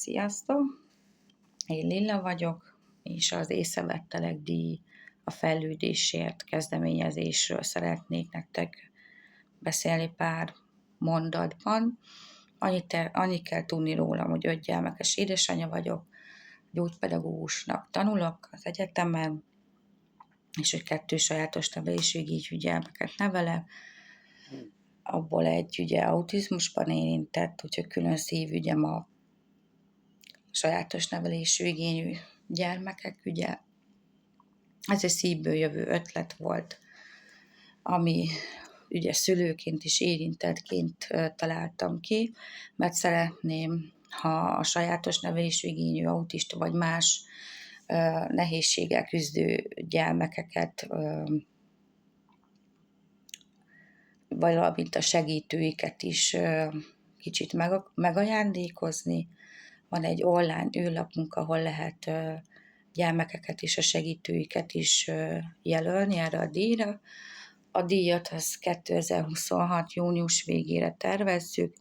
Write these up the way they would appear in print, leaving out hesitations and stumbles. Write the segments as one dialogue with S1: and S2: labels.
S1: Sziasztok! Én Lilla vagyok, és az Észrevettelek díj a fejlődésért kezdeményezésről szeretnék nektek beszélni pár mondatban. Annyit kell tudni rólam, hogy 5 gyermekes édesanyja vagyok, gyógypedagógusnak tanulok az egyetemen, és hogy 2 sajátos nevelésügyi gyermeket nevelek. Abból egy ugye autizmusban érintett, úgyhogy külön szívügyem a sajátos nevelésű igényű gyermekek ügye. Ez egy szívből jövő ötlet volt, ami ugye szülőként is érintettként találtam ki, mert szeretném, ha a sajátos nevelésű igényű autista vagy más nehézséggel küzdő gyermekeket, valamint a segítőiket is kicsit megajándékozni. Van egy online űrlapunk, ahol lehet gyermekeket és a segítőiket is jelölni erre a díjra. A díjat az 2026. június végére tervezzük,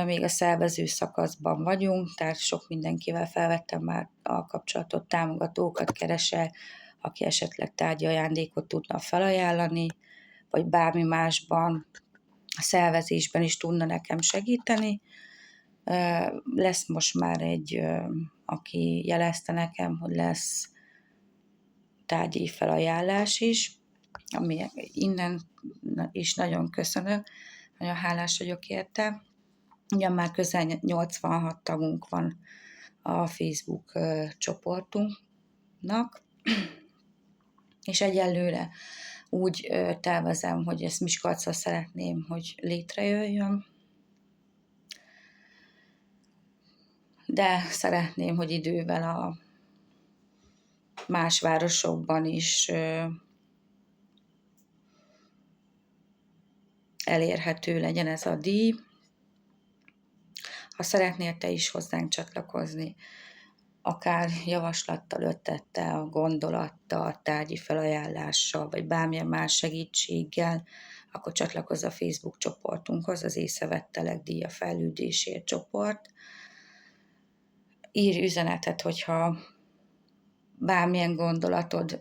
S1: még a szervező szakaszban vagyunk, tehát sok mindenkivel felvettem már a kapcsolatot, támogatókat keresek, aki esetleg tárgyi ajándékot tudna felajánlani, vagy bármi másban, a szervezésben is tudna nekem segíteni. Lesz most már egy, aki jelezte nekem, hogy lesz tárgyi felajánlás is, ami innen is nagyon köszönök, nagyon hálás vagyok érte. Ugyan már közel 86 tagunk van a Facebook csoportunknak, és egyelőre úgy tervezem, hogy ezt Miskolcra szeretném, hogy létrejöjjön, de szeretném, hogy idővel a más városokban is elérhető legyen ez a díj. Ha szeretnél te is hozzánk csatlakozni, akár javaslattal, ötlettel, gondolattal, tárgyi felajánlással, vagy bármilyen más segítséggel, akkor csatlakozz a Facebook csoportunkhoz, az Észrevettelek díja fejlődésért csoport. Írj üzenetet, hogyha bármilyen gondolatod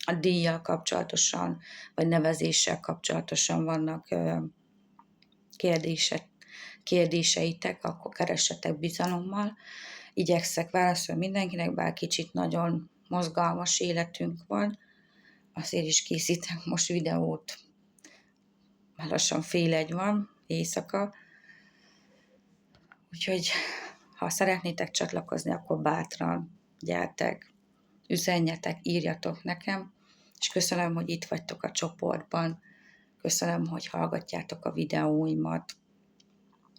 S1: a díjjal kapcsolatosan, vagy nevezéssel kapcsolatosan vannak kérdéseitek, akkor keressetek bizalommal. Igyekszek válaszolni mindenkinek, bár kicsit nagyon mozgalmas életünk van. Azért is készítek most videót, már lassan 12:30 van, éjszaka. Úgyhogy, ha szeretnétek csatlakozni, akkor bátran gyertek, üzenjetek, írjatok nekem, és köszönöm, hogy itt vagytok a csoportban, köszönöm, hogy hallgatjátok a videóimat.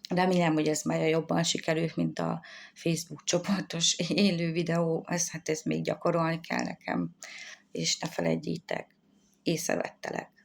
S1: Remélem, hogy ez már jobban sikerült, mint a Facebook csoportos élő videó, ez még gyakorolni kell nekem, és ne felejtjétek, észrevettelek.